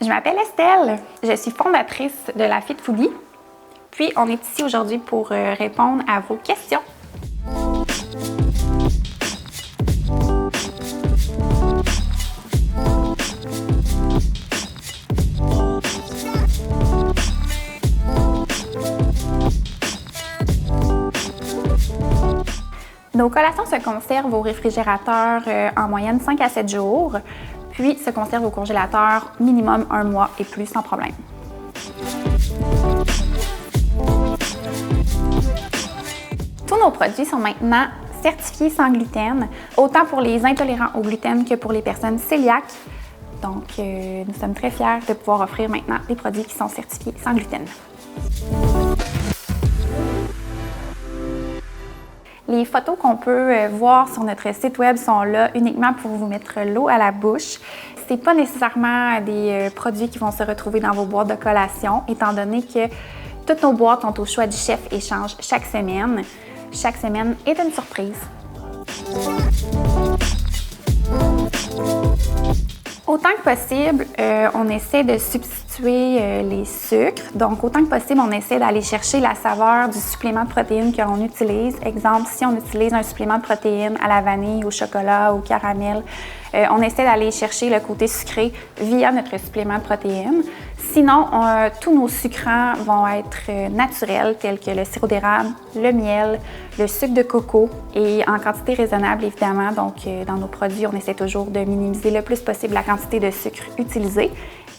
Je m'appelle Estelle, je suis fondatrice de la Fit Foodie. Puis, on est ici aujourd'hui pour répondre à vos questions. Nos collations se conservent au réfrigérateur en moyenne 5 à 7 jours, puis se conservent au congélateur minimum 1 mois et plus sans problème. Tous nos produits sont maintenant certifiés sans gluten, autant pour les intolérants au gluten que pour les personnes cœliaques. Donc, nous sommes très fiers de pouvoir offrir maintenant des produits qui sont certifiés sans gluten. Les photos qu'on peut voir sur notre site web sont là uniquement pour vous mettre l'eau à la bouche. Ce n'est pas nécessairement des produits qui vont se retrouver dans vos boîtes de collation, étant donné que toutes nos boîtes ont au choix du chef et changent chaque semaine. Chaque semaine est une surprise. Autant que possible, on essaie de substituer les sucres. Donc, autant que possible, on essaie d'aller chercher la saveur du supplément de protéines que l'on utilise. Exemple, si on utilise un supplément de protéines à la vanille, au chocolat, au caramel, on essaie d'aller chercher le côté sucré via notre supplément de protéines. Sinon, tous nos sucrants vont être naturels, tels que le sirop d'érable, le miel, le sucre de coco et en quantité raisonnable, évidemment. Donc, dans nos produits, on essaie toujours de minimiser le plus possible la quantité de sucre utilisé.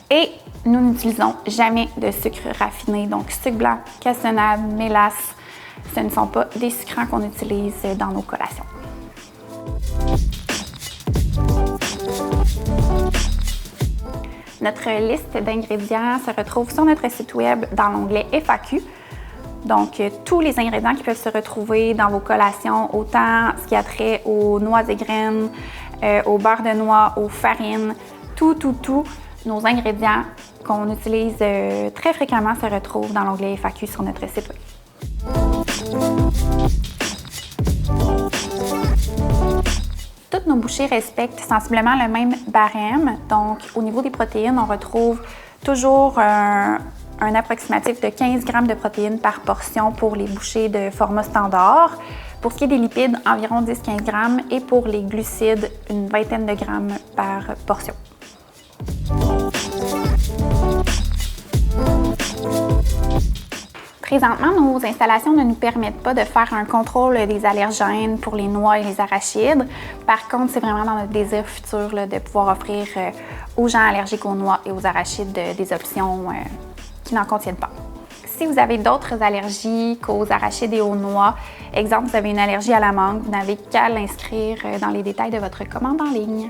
Et nous n'utilisons jamais de sucre raffiné, donc sucre blanc, cassonade, mélasse. Ce ne sont pas des sucrants qu'on utilise dans nos collations. Notre liste d'ingrédients se retrouve sur notre site web dans l'onglet FAQ. Donc, tous les ingrédients qui peuvent se retrouver dans vos collations, autant ce qui a trait aux noix et graines, au beurre de noix, aux farines, tous nos ingrédients qu'on utilise très fréquemment se retrouvent dans l'onglet FAQ sur notre site web. Toutes nos bouchées respectent sensiblement le même barème. Donc, au niveau des protéines, on retrouve toujours un approximatif de 15 g de protéines par portion pour les bouchées de format standard. Pour ce qui est des lipides, environ 10-15 g et pour les glucides, une vingtaine de grammes par portion. Présentement, nos installations ne nous permettent pas de faire un contrôle des allergènes pour les noix et les arachides. Par contre, c'est vraiment dans notre désir futur là, de pouvoir offrir aux gens allergiques aux noix et aux arachides des options qui n'en contiennent pas. Si vous avez d'autres allergies qu'aux arachides et aux noix, exemple, vous avez une allergie à la mangue, vous n'avez qu'à l'inscrire dans les détails de votre commande en ligne.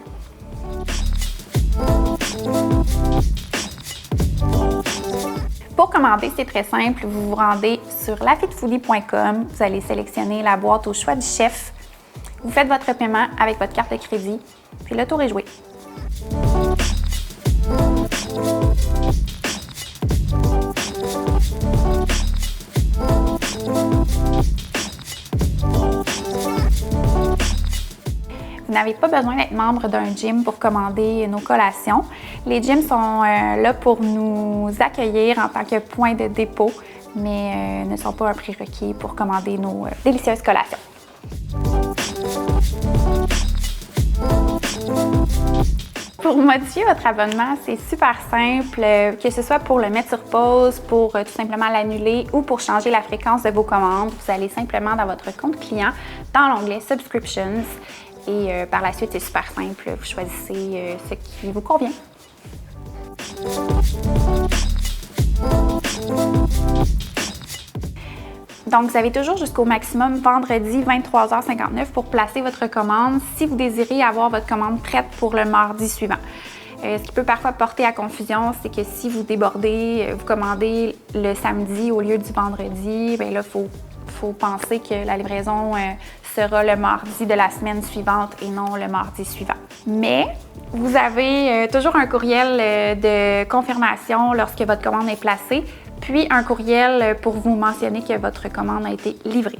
Pour commander, c'est très simple. Vous vous rendez sur lafitfoodie.com. Vous allez sélectionner la boîte au choix du chef. Vous faites votre paiement avec votre carte de crédit, puis le tour est joué. Vous n'avez pas besoin d'être membre d'un gym pour commander nos collations. Les gyms sont là pour nous accueillir en tant que point de dépôt, mais ne sont pas un prérequis pour commander nos délicieuses collations. Pour modifier votre abonnement, c'est super simple, que ce soit pour le mettre sur pause, pour tout simplement l'annuler ou pour changer la fréquence de vos commandes. Vous allez simplement dans votre compte client, dans l'onglet Subscriptions et par la suite, c'est super simple. Vous choisissez ce qui vous convient. Donc, vous avez toujours jusqu'au maximum vendredi 23h59 pour placer votre commande si vous désirez avoir votre commande prête pour le mardi suivant. Ce qui peut parfois porter à confusion, c'est que si vous débordez, vous commandez le samedi au lieu du vendredi, bien là, il faut penser que la livraison sera le mardi de la semaine suivante et non le mardi suivant. Mais vous avez toujours un courriel de confirmation lorsque votre commande est placée, puis un courriel pour vous mentionner que votre commande a été livrée.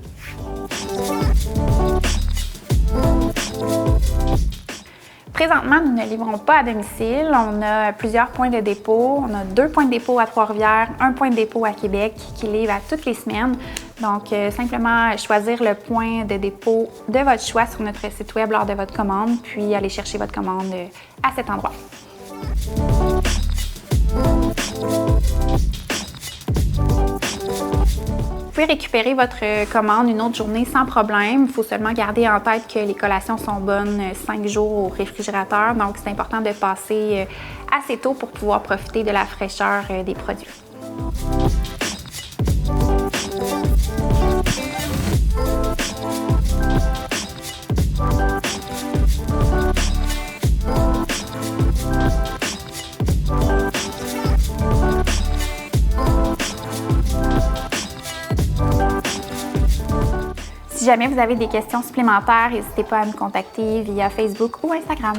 Présentement, nous ne livrons pas à domicile. On a plusieurs points de dépôt. On a 2 points de dépôt à Trois-Rivières, un point de dépôt à Québec qui livre à toutes les semaines. Donc, simplement choisir le point de dépôt de votre choix sur notre site web lors de votre commande, puis aller chercher votre commande à cet endroit. Vous pouvez récupérer votre commande une autre journée sans problème. Il faut seulement garder en tête que les collations sont bonnes 5 jours au réfrigérateur. Donc, c'est important de passer assez tôt pour pouvoir profiter de la fraîcheur des produits. Si jamais vous avez des questions supplémentaires, n'hésitez pas à nous contacter via Facebook ou Instagram.